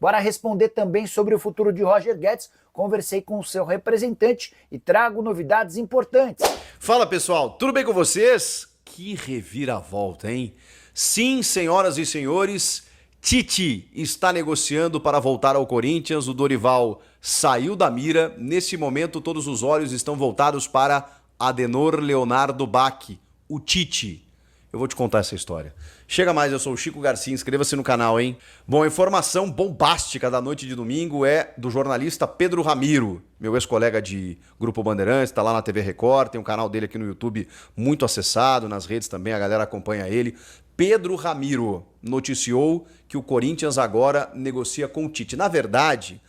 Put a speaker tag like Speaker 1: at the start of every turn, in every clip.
Speaker 1: Bora responder também sobre o futuro de Roger Guedes. Conversei com o seu representante e trago novidades importantes.
Speaker 2: Fala pessoal, tudo bem com vocês? Que reviravolta, hein? Sim, senhoras e senhores, Tite está negociando para voltar ao Corinthians. O Dorival saiu da mira. Nesse momento, todos os olhos estão voltados para Adenor Leonardo Bach, o Tite. Eu vou te contar essa história. Chega mais, eu sou o Chico Garcia, inscreva-se no canal, hein? Bom, a informação bombástica da noite de domingo é do jornalista Pedro Ramiro, meu ex-colega de Grupo Bandeirantes, tá lá na TV Record, tem um canal dele aqui no YouTube muito acessado, nas redes também, a galera acompanha ele. Pedro Ramiro noticiou que o Corinthians agora negocia com o Tite. Na verdade,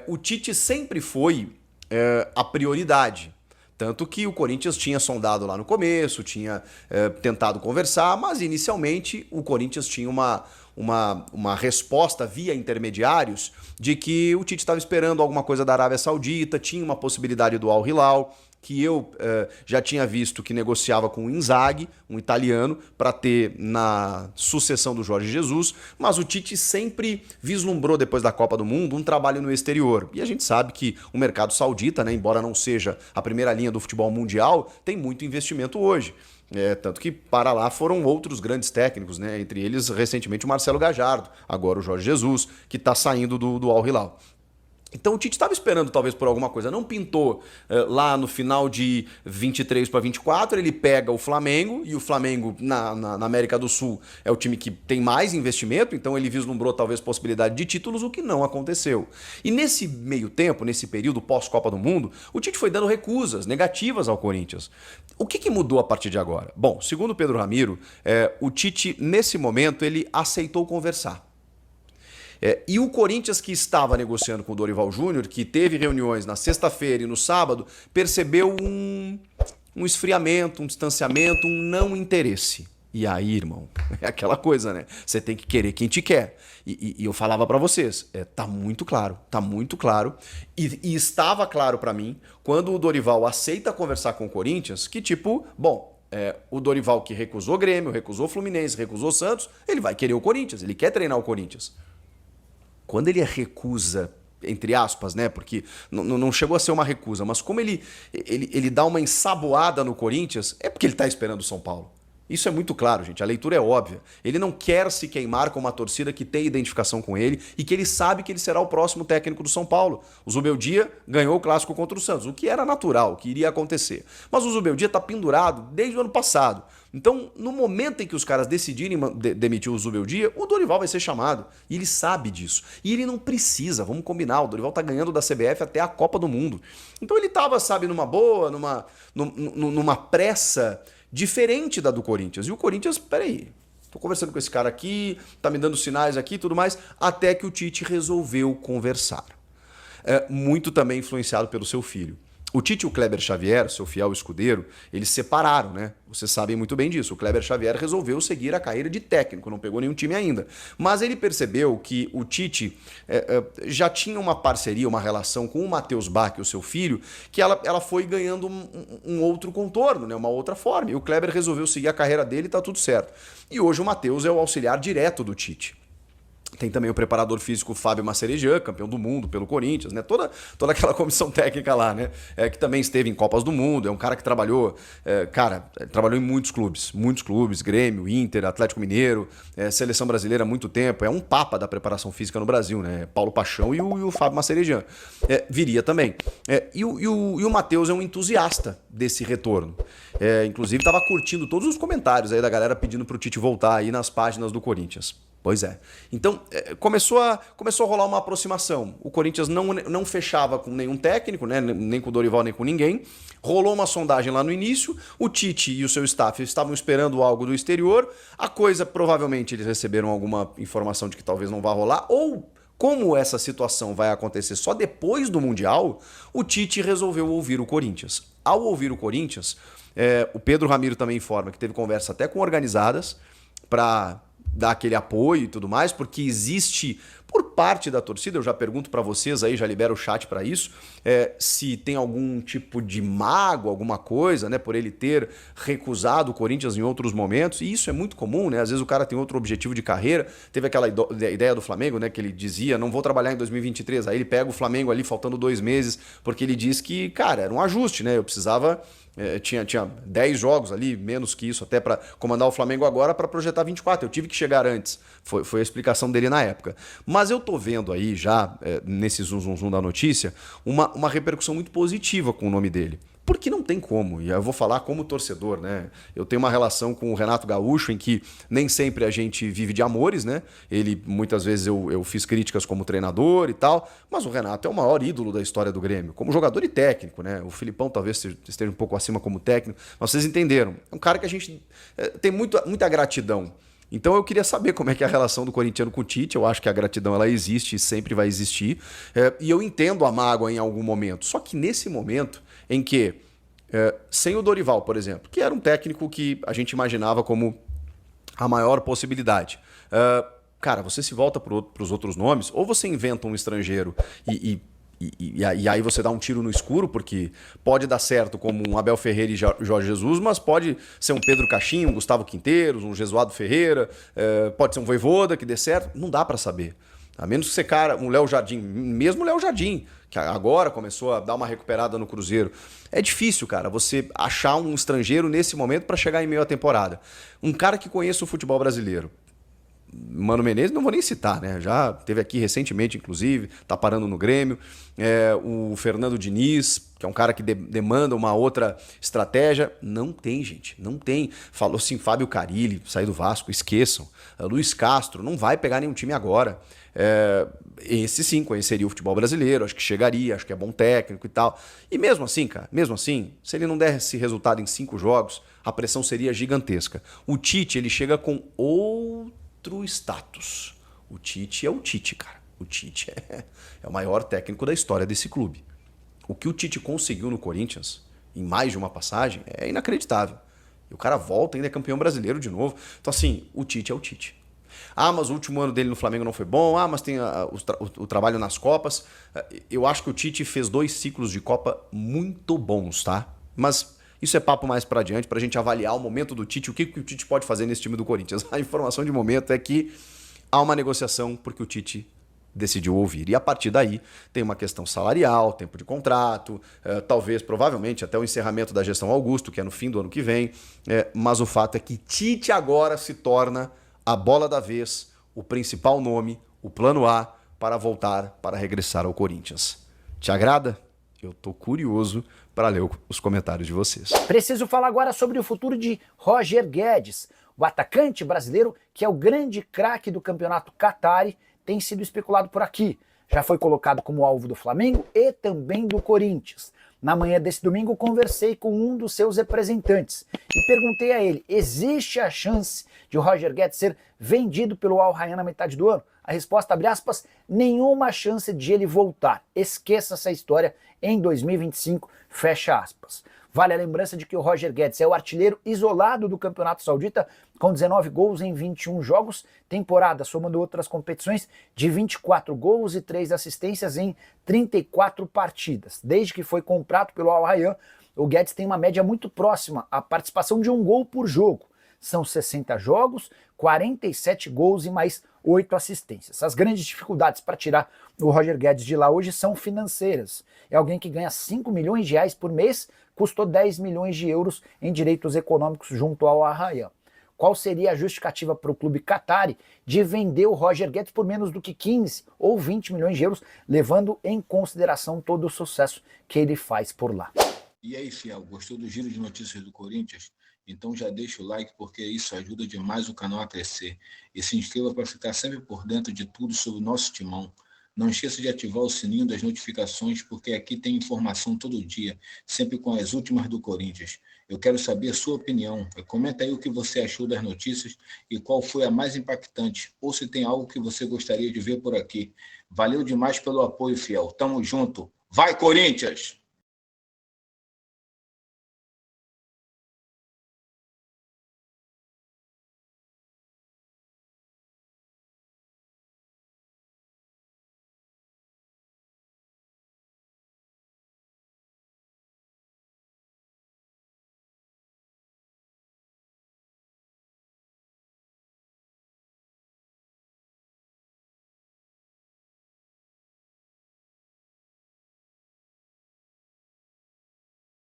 Speaker 2: o Tite sempre foi a prioridade. Tanto que o Corinthians tinha sondado lá no começo, tinha tentado conversar, mas inicialmente o Corinthians tinha uma resposta via intermediários de que o Tite estava esperando alguma coisa da Arábia Saudita, tinha uma possibilidade do Al Hilal, que eu já tinha visto que negociava com o Inzaghi, um italiano, para ter na sucessão do Jorge Jesus, mas o Tite sempre vislumbrou, depois da Copa do Mundo, um trabalho no exterior. E a gente sabe que o mercado saudita, né, embora não seja a primeira linha do futebol mundial, tem muito investimento hoje. Tanto que para lá foram outros grandes técnicos, né, entre eles, recentemente, o Marcelo Gallardo, agora o Jorge Jesus, que está saindo do Al Hilal. Então o Tite estava esperando talvez por alguma coisa, não pintou lá no final de 23 para 24, ele pega o Flamengo, e o Flamengo na América do Sul é o time que tem mais investimento, então ele vislumbrou talvez possibilidade de títulos, o que não aconteceu. E nesse meio tempo, nesse período pós-Copa do Mundo, o Tite foi dando recusas negativas ao Corinthians. O que mudou a partir de agora? Bom, segundo Pedro Ramiro, o Tite nesse momento ele aceitou conversar. E o Corinthians, que estava negociando com o Dorival Júnior, que teve reuniões na sexta-feira e no sábado, percebeu um esfriamento, um distanciamento, um não interesse. E aí, irmão, é aquela coisa, né? Você tem que querer quem te quer. E eu falava pra vocês, tá muito claro. E estava claro pra mim, quando o Dorival aceita conversar com o Corinthians, que tipo, bom, o Dorival que recusou o Grêmio, recusou o Fluminense, recusou o Santos, ele vai querer o Corinthians, ele quer treinar o Corinthians. Quando ele recusa, entre aspas, né? Porque não chegou a ser uma recusa, mas como ele dá uma ensaboada no Corinthians, é porque ele está esperando o São Paulo. Isso é muito claro, gente. A leitura é óbvia. Ele não quer se queimar com uma torcida que tem identificação com ele e que ele sabe que ele será o próximo técnico do São Paulo. O Zubeldia ganhou o clássico contra o Santos, o que era natural, o que iria acontecer. Mas o Zubeldia está pendurado desde o ano passado. Então, no momento em que os caras decidirem demitir o Zubeldia, o Dorival vai ser chamado. E ele sabe disso. E ele não precisa, vamos combinar, o Dorival tá ganhando da CBF até a Copa do Mundo. Então ele tava, sabe, numa boa, numa pressa diferente da do Corinthians. E o Corinthians, peraí, tô conversando com esse cara aqui, tá me dando sinais aqui e tudo mais, até que o Tite resolveu conversar. Muito também influenciado pelo seu filho. O Tite e o Kleber Xavier, seu fiel escudeiro, eles se separaram, né? Vocês sabem muito bem disso. O Kleber Xavier resolveu seguir a carreira de técnico, não pegou nenhum time ainda. Mas ele percebeu que o Tite já tinha uma parceria, uma relação com o Matheus Bach, o seu filho, que ela foi ganhando um outro contorno, né? Uma outra forma. E o Kleber resolveu seguir a carreira dele e tá tudo certo. E hoje o Matheus é o auxiliar direto do Tite. Tem também o preparador físico Fábio Masserejan, campeão do mundo pelo Corinthians, né? Toda aquela comissão técnica lá, né? Que também esteve em Copas do Mundo, é um cara que trabalhou, trabalhou em muitos clubes, Grêmio, Inter, Atlético Mineiro, Seleção Brasileira há muito tempo, é um papa da preparação física no Brasil, né? Paulo Paixão e o Fábio Masserejan. Viria também. E o Matheus é um entusiasta desse retorno. Inclusive estava curtindo todos os comentários aí da galera pedindo pro Tite voltar aí nas páginas do Corinthians. Pois é. Então, começou a rolar uma aproximação. O Corinthians não fechava com nenhum técnico, né? Nem com o Dorival, nem com ninguém. Rolou uma sondagem lá no início. O Tite e o seu staff estavam esperando algo do exterior. A coisa, provavelmente, eles receberam alguma informação de que talvez não vá rolar. Ou, como essa situação vai acontecer só depois do Mundial, o Tite resolveu ouvir o Corinthians. Ao ouvir o Corinthians, o Pedro Ramiro também informa que teve conversa até com organizadas para dar aquele apoio e tudo mais, porque existe por parte da torcida, eu já pergunto para vocês aí, já libero o chat para isso, se tem algum tipo de mágoa, alguma coisa, né, por ele ter recusado o Corinthians em outros momentos, e isso é muito comum, né? Às vezes o cara tem outro objetivo de carreira, teve aquela ideia do Flamengo, né, que ele dizia, não vou trabalhar em 2023, aí ele pega o Flamengo ali faltando 2 meses, porque ele diz que, cara, era um ajuste, né? Eu precisava... Tinha 10 jogos ali, menos que isso, até para comandar o Flamengo agora para projetar 24. Eu tive que chegar antes. Foi a explicação dele na época. Mas eu tô vendo aí já, nesse zoom da notícia, uma repercussão muito positiva com o nome dele. Porque não tem como, e eu vou falar como torcedor, né? Eu tenho uma relação com o Renato Gaúcho em que nem sempre a gente vive de amores, né? Ele, muitas vezes eu fiz críticas como treinador e tal, mas o Renato é o maior ídolo da história do Grêmio, como jogador e técnico, né? O Filipão talvez esteja um pouco acima como técnico, mas vocês entenderam. É um cara que a gente tem muita gratidão. Então eu queria saber como é que é a relação do corintiano com o Tite. Eu acho que a gratidão ela existe e sempre vai existir. E eu entendo a mágoa em algum momento. Só que nesse momento em que, sem o Dorival, por exemplo, que era um técnico que a gente imaginava como a maior possibilidade, cara, você se volta para os outros nomes, ou você inventa um estrangeiro e aí você dá um tiro no escuro, porque pode dar certo como um Abel Ferreira e Jorge Jesus, mas pode ser um Pedro Caixinha, um Gustavo Quinteiros, um Jesuado Ferreira, pode ser um Vojvoda que dê certo, não dá para saber. A menos que você, cara, um Léo Jardim, mesmo o Léo Jardim, que agora começou a dar uma recuperada no Cruzeiro. É difícil, cara, você achar um estrangeiro nesse momento para chegar em meio à temporada. Um cara que conheça o futebol brasileiro. Mano Menezes, não vou nem citar, né? Já teve aqui recentemente, inclusive, tá parando no Grêmio. O Fernando Diniz, que é um cara que demanda uma outra estratégia. Não tem, gente, não tem. Falou assim, Fábio Carille, sair do Vasco, esqueçam. Luiz Castro, não vai pegar nenhum time agora. Esse sim conheceria o futebol brasileiro, acho que chegaria, acho que é bom técnico e tal. E mesmo assim, cara, se ele não desse resultado em 5 jogos, a pressão seria gigantesca. O Tite, ele chega com outro status. O Tite é o Tite, cara. O Tite é o maior técnico da história desse clube. O que o Tite conseguiu no Corinthians, em mais de uma passagem, é inacreditável. E o cara volta, ainda é campeão brasileiro de novo. Então, assim, o Tite é o Tite. Ah, mas o último ano dele no Flamengo não foi bom. Ah, mas tem o trabalho nas Copas. Eu acho que o Tite fez 2 ciclos de Copa muito bons, tá? Mas isso é papo mais pra adiante, pra gente avaliar o momento do Tite, o que o Tite pode fazer nesse time do Corinthians. A informação de momento é que há uma negociação porque o Tite decidiu ouvir. E a partir daí tem uma questão salarial, tempo de contrato, talvez, provavelmente, até o encerramento da gestão Augusto, que é no fim do ano que vem. Mas o fato é que Tite agora se torna a bola da vez, o principal nome, o plano A para voltar, para regressar ao Corinthians. Te agrada? Eu tô curioso para ler os comentários de vocês.
Speaker 1: Preciso falar agora sobre o futuro de Roger Guedes. O atacante brasileiro, que é o grande craque do campeonato Qatari, tem sido especulado por aqui. Já foi colocado como alvo do Flamengo e também do Corinthians. Na manhã desse domingo, conversei com um dos seus representantes e perguntei a ele, existe a chance de o Roger Guedes ser vendido pelo Al Rayyan na metade do ano? A resposta, abre aspas, nenhuma chance de ele voltar. Esqueça essa história em 2025, fecha aspas. Vale a lembrança de que o Roger Guedes é o artilheiro isolado do Campeonato Saudita, com 19 gols em 21 jogos, temporada, somando outras competições, de 24 gols e 3 assistências em 34 partidas. Desde que foi comprado pelo Al Rayyan, o Guedes tem uma média muito próxima à participação de 1 gol por jogo. São 60 jogos, 47 gols e mais 8 assistências. As grandes dificuldades para tirar o Roger Guedes de lá hoje são financeiras. É alguém que ganha 5 milhões de reais por mês, custou 10 milhões de euros em direitos econômicos junto ao Al Rayyan. Qual seria a justificativa para o clube Qatari de vender o Roger Guedes por menos do que 15 ou 20 milhões de euros, levando em consideração todo o sucesso que ele faz por lá?
Speaker 3: E aí, fiel, gostou do giro de notícias do Corinthians? Então já deixa o like porque isso ajuda demais o canal a crescer. E se inscreva para ficar sempre por dentro de tudo sobre o nosso timão. Não esqueça de ativar o sininho das notificações porque aqui tem informação todo dia, sempre com as últimas do Corinthians. Eu quero saber a sua opinião. Comenta aí o que você achou das notícias e qual foi a mais impactante. Ou se tem algo que você gostaria de ver por aqui. Valeu demais pelo apoio, fiel. Tamo junto. Vai, Corinthians!